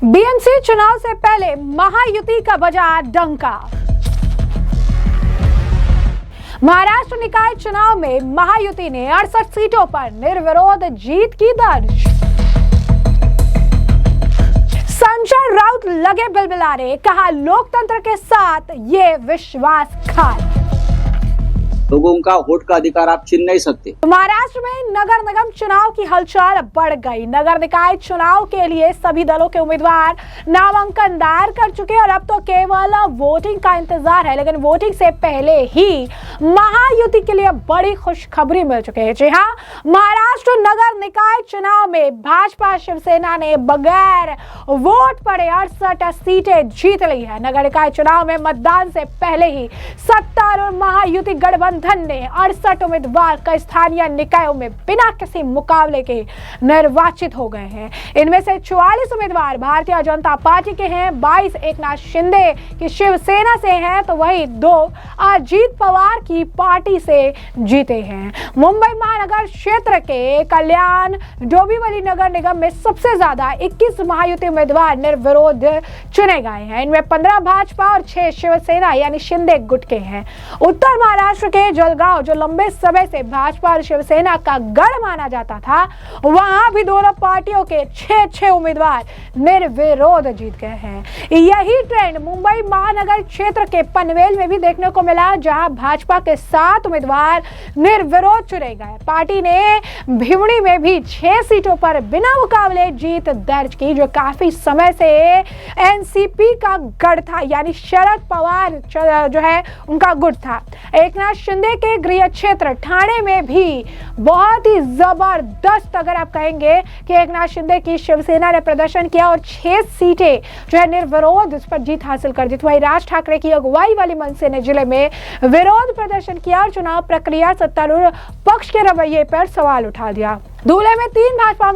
BMC चुनाव से पहले महायुति का बजा डंका। महाराष्ट्र निकाय चुनाव में महायुति ने 68 सीटों पर निर्विरोध जीत की दर्ज। संजय राउत लगे बिलबिलाने, कहा लोकतंत्र के साथ ये विश्वासघात। लोगों का वोट का अधिकार आप छीन नहीं सकते। महाराष्ट्र में नगर निगम चुनाव की हलचल बढ़ गई। नगर निकाय चुनाव के लिए सभी दलों के उम्मीदवार नामांकन दायर कर चुके और अब तो केवल वोटिंग का इंतजार है। लेकिन वोटिंग से पहले ही महायुति के लिए बड़ी खुशखबरी मिल चुकी है। जी हाँ, महाराष्ट्र नगर निकाय चुनाव में भाजपा शिवसेना ने बगैर वोट पड़े 68 सीटें जीत ली है। नगर निकाय चुनाव में मतदान से पहले ही सत्तारूढ़ महायुति गठबंधन ने 68 उम्मीदवार कई स्थानीय निकायों में बिना किसी मुकाबले के निर्वाचित हो गए हैं। इनमें से 44 उम्मीदवार भारतीय जनता पार्टी के हैं, 22 एकनाथ शिंदे की शिवसेना से हैं, तो वही 2 अजीत पवार की पार्टी से जीते हैं। मुंबई महानगर क्षेत्र के कल्याण डोंबिवली नगर निगम में सबसे ज्यादा 21 महायुति उम्मीदवार निर्विरोध चुने गए हैं। इनमें 15 भाजपा और 6 शिवसेना यानी शिंदे गुट के हैं। उत्तर महाराष्ट्र के जलगांव, जो लंबे समय से भाजपा और शिवसेना का गढ़ माना जाता था, वहां भी दोनों पार्टियों के 6 उम्मीदवार निर्विरोध जीत गए हैं। यही ट्रेंड मुंबई महानगर क्षेत्र के पनवेल में भी देखने को मिला, जहां भाजपा के 7 उम्मीदवार निर्विरोध चुने गए। पार्टी ने भिवड़ी में भी 6 सीटों पर बिना मुकाबले जीत दर्ज की, जो काफी समय से एनसीपी का गढ़ था, यानी शरद पवार जो है उनका गुट था। एकनाथ शिंदे के गृह क्षेत्र ठाणे में भी बहुत ही जबरदस्त, अगर आप कहेंगे कि एकनाथ शिंदे की शिवसेना ने प्रदर्शन किया और 6 सीटें जो है निर्विरोध इस पर जीत हासिल कर दी। वहीं राज ठाकरे की अगुवाई वाली मनसे ने जिले में विरोध प्रदर्शन किया और चुनाव प्रक्रिया सत्तारूढ़ पक्ष के रवैये पर सवाल उठा दिया। धूले में 3 भाजपा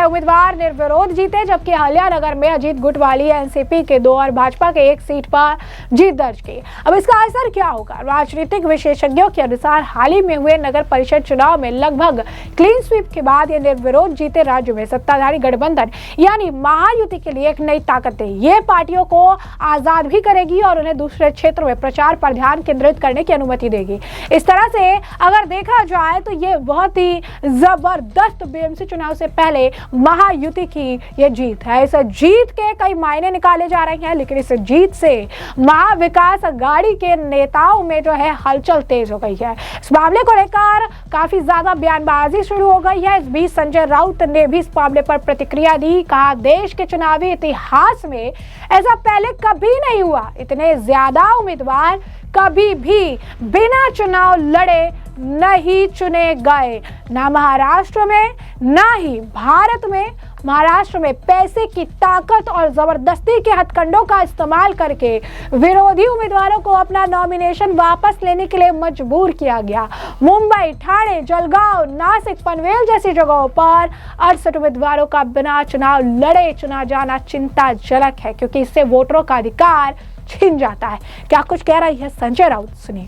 उम्मीदवार निर्विरोध जीते, जबकि हल्यानगर में अजीत गुट वाली एनसीपी के 2 और भाजपा के 1 सीट पर जीत दर्ज की। अब इसका असर क्या होगा? राजनीतिक विशेषज्ञों के अनुसार हाल ही में हुए नगर परिषद चुनाव में लगभग क्लीन स्वीप के बाद ये निर्विरोध जीते राज्य में सत्ताधारी गठबंधन यानी महायुति के लिए एक नई ताकत है। ये पार्टियों को आजाद भी करेगी और उन्हें दूसरे क्षेत्रों में प्रचार पर ध्यान केंद्रित करने की अनुमति देगी। इस तरह से अगर देखा जाए तो ये बहुत ही जबरदस्त बीएमसी चुनाव से पहले महायुति की ये जीत है। इस जीत के कई मायने निकाले जा रहे हैं, लेकिन इस जीत से महाविकास अघाड़ी के नेताओं में जो है हलचल तेज हो गई है। इस मामले को लेकर काफी ज्यादा बयानबाजी शुरू हो गई है। इस बीच संजय राउत ने भी इस मामले पर प्रतिक्रिया दी। कहा, देश के चुनावी इतिहास में ऐसा पहले कभी नहीं हुआ। इतने ज्यादा उम्मीदवार कभी भी बिना चुनाव लड़े नहीं चुने गए, ना महाराष्ट्र में ना ही भारत में। महाराष्ट्र में पैसे की ताकत और जबरदस्ती के हथकंडों का इस्तेमाल करके विरोधी उम्मीदवारों को अपना नॉमिनेशन वापस लेने के लिए मजबूर किया गया। मुंबई, ठाणे, जलगांव, नासिक, पनवेल जैसी जगहों पर 68 उम्मीदवारों का बिना चुनाव लड़े चुना जाना चिंताजनक है, क्योंकि इससे वोटरों का अधिकार छीन जाता है। क्या कुछ कह रही है संजय राउत, सुनिए।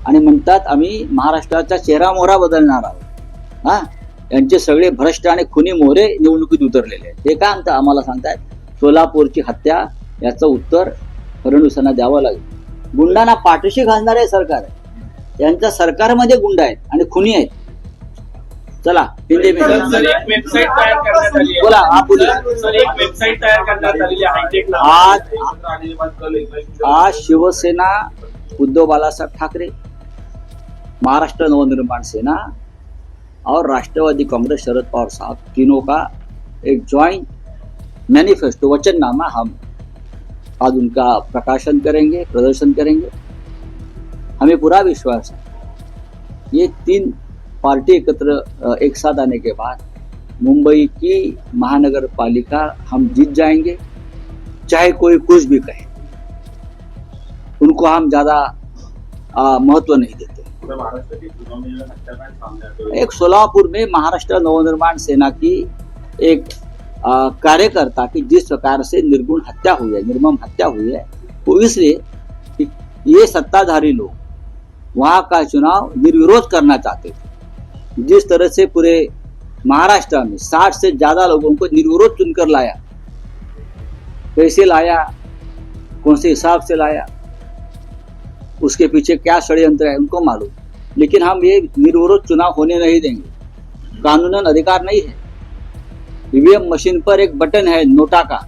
आणि म्हणतात आम्ही महाराष्ट्राचा चेहरा मोहरा बदलणार आहोत। हा, यांचे सगळे भ्रष्ट आणि खुनी मोहरे निवडणुकीत उतरलेले आहेत। ते काय आम्हाला सांगतायत, सोलापूरची हत्या याचं उत्तर फडणवीसांना द्यावं लागेल। गुंडांना पाठीशी घालणारे सरकार आहे, यांच्या सरकारमध्ये गुंड आहेत आणि खुनी आहेत। चला हिंदी में वेबसाइट तयार करण्यात आली आहे। बोला आप बोलिए। सर, एक वेबसाइट तयार करण्यात आलेली आहे हायटेक आज शिवसेना उद्धव बालासाहेब ठाकरे, महाराष्ट्र नवनिर्माण सेना और राष्ट्रवादी कांग्रेस शरद पवार साहब तीनों का एक ज्वाइंट मैनिफेस्टो वचननामा हम आज उनका प्रकाशन करेंगे, प्रदर्शन करेंगे। हमें पूरा विश्वास है ये 3 पार्टी एकत्र एक साथ आने के बाद मुंबई की महानगर पालिका हम जीत जाएंगे, चाहे कोई कुछ भी कहे। उनको हम ज्यादा महत्व नहीं देते। एक सोलापुर में महाराष्ट्र नवनिर्माण सेना की एक कार्यकर्ता की जिस प्रकार से निर्गुण हत्या हुई है, निर्मम हत्या हुई है, वो इसलिए कि ये सत्ताधारी लोग वहां का चुनाव निर्विरोध करना चाहते थे। जिस तरह से पूरे महाराष्ट्र में 60 से ज्यादा लोगों को निर्विरोध चुनकर लाया, कैसे लाया, कौन से हिसाब से लाया, उसके पीछे क्या षड्यंत्र है उनको मालूम। लेकिन हम ये निर्विरोध चुनाव होने नहीं देंगे, कानूनन अधिकार नहीं है। ईवीएम मशीन पर एक बटन है नोटा का,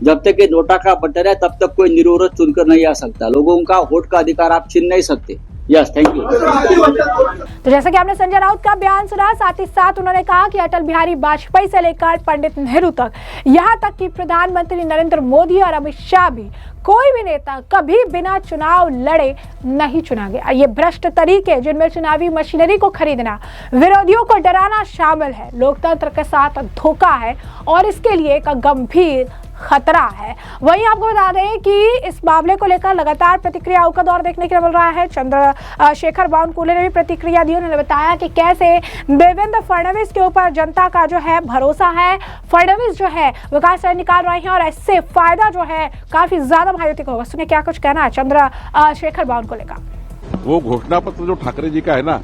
जब तक ये नोटा का बटन है तब तक कोई निर्विरोध चुनकर नहीं आ सकता। लोगों का वोट का अधिकार आप छीन नहीं सकते। Yes, thank you. तो जैसा कि आपने संजय राउत का बयान सुना, साथ ही साथ उन्होंने कहा कि अटल बिहारी वाजपेयी से लेकर पंडित नेहरू तक, यहाँ तक कि प्रधानमंत्री नरेंद्र मोदी और अमित शाह भी, कोई भी नेता कभी बिना चुनाव लड़े नहीं चुना गया। ये भ्रष्ट तरीके जिनमें चुनावी मशीनरी को खरीदना, विरोधियों को डराना शामिल है, लोकतंत्र के साथ धोखा है और इसके लिए एक गंभीर खतरा है। वहीं आपको बता दें कि इस मामले को लेकर लगातार प्रतिक्रियाओं का दौर देखने को मिल रहा है। चंद्रशेखर बावनकुले ने भी प्रतिक्रिया दी। उन्होंने बताया कि कैसे देवेंद्र फडणवीस के ऊपर जनता का जो है भरोसा है, फडणवीस जो है विकास निकाल रहे हैं और इससे फायदा जो है काफी ज्यादा महायुति को होगा। सुनिए क्या कुछ कहना है चंद्रशेखर बावनकुले का। वो घोषणा पत्र जो ठाकरे जी का है ना,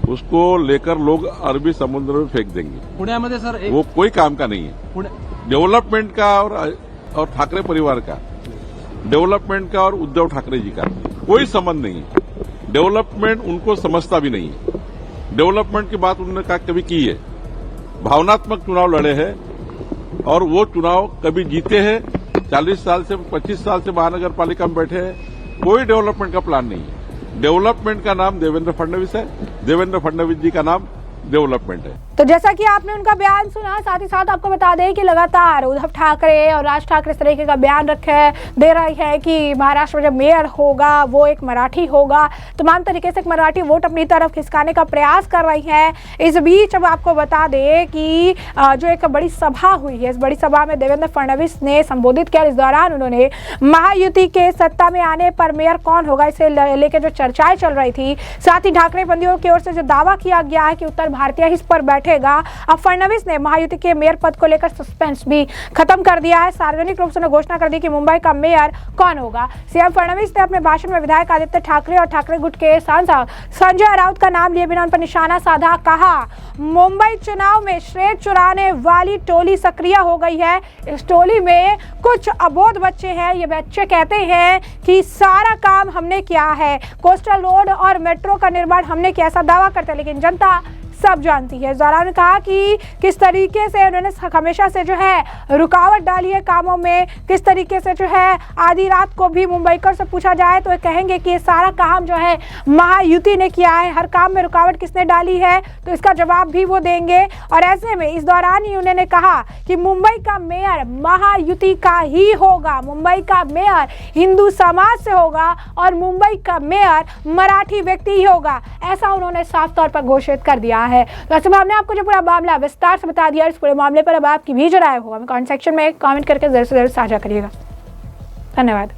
उसको लेकर लोग अरबी समुद्र में फेंक देंगे। पुण्यामध्ये सर वो कोई काम का नहीं है। डेवलपमेंट का और ठाकरे परिवार का, डेवलपमेंट का और उद्धव ठाकरे जी का कोई संबंध नहीं है। डेवलपमेंट उनको समझता भी नहीं है। डेवलपमेंट की बात उन्होंने कभी की है। भावनात्मक चुनाव लड़े हैं और वो चुनाव कभी जीते हैं। 40 साल से 25 साल से महानगर पालिका में बैठे हैं। कोई डेवलपमेंट का प्लान नहीं है। डेवलपमेंट का नाम देवेंद्र फडणवीस है, देवेंद्र फडणवीस जी का नाम डेवलपमेंट है। तो जैसा कि आपने उनका बयान सुना, साथ ही साथ आपको बता दें कि लगातार उद्धव ठाकरे और राज ठाकरे इस तरीके का बयान दे रही है कि महाराष्ट्र में जब मेयर होगा वो एक मराठी होगा। तमाम तरीके से एक मराठी वोट अपनी तरफ खिसकाने का प्रयास कर रही है। इस बीच अब आपको बता दें कि जो एक बड़ी सभा हुई है, इस बड़ी सभा में देवेंद्र फडणवीस ने संबोधित किया। इस दौरान उन्होंने महायुति के सत्ता में आने पर मेयर कौन होगा इसे लेकर जो चर्चाएं चल रही थी, साथ ही ठाकरे बंदियों की ओर से जो दावा किया गया है कि उत्तर भारतीय इस पर बैठेगा। अब फडणवीस ने महायुति के मेयर पद को लेकर सस्पेंस भी खत्म कर दिया है। सार्वजनिक रूप से उन्होंने घोषणा कर दी कि मुंबई का मेयर कौन होगा। सीएम फडणवीस ने अपने भाषण में विधायक आदित्य ठाकरे और ठाकरे गुट के सांसद संजय राउत का नाम लिए बिना उन पर निशाना साधा। कहा, मुंबई चुनाव में श्रेय चुराने वाली टोली सक्रिय हो गई है। इस टोली में कुछ अबोध बच्चे हैं। ये बच्चे कहते हैं कि सारा काम हमने किया है, कोस्टल रोड और मेट्रो का निर्माण हमने किया, ऐसा दावा करते हैं, लेकिन जनता सब जानती है। इस दौरान कहा कि किस तरीके से उन्होंने हमेशा से जो है रुकावट डाली है कामों में, किस तरीके से जो है आधी रात को भी मुंबईकर से पूछा जाए तो कहेंगे कि ये सारा काम जो है महायुति ने किया है। हर काम में रुकावट किसने डाली है तो इसका जवाब भी वो देंगे। और ऐसे में इस दौरान ही उन्होंने कहा कि मुंबई का मेयर महायुति का ही होगा, मुंबई का मेयर हिंदू समाज से होगा और मुंबई का मेयर मराठी व्यक्ति ही होगा, ऐसा उन्होंने साफ तौर पर घोषित कर दिया है। तो ऐसे में हमने आपको जो पूरा मामला विस्तार से बता दिया। इस पूरे मामले पर अब आपकी भी जो राय होगा कमेंट सेक्शन में कमेंट करके जरूर से जरूर साझा करिएगा। धन्यवाद।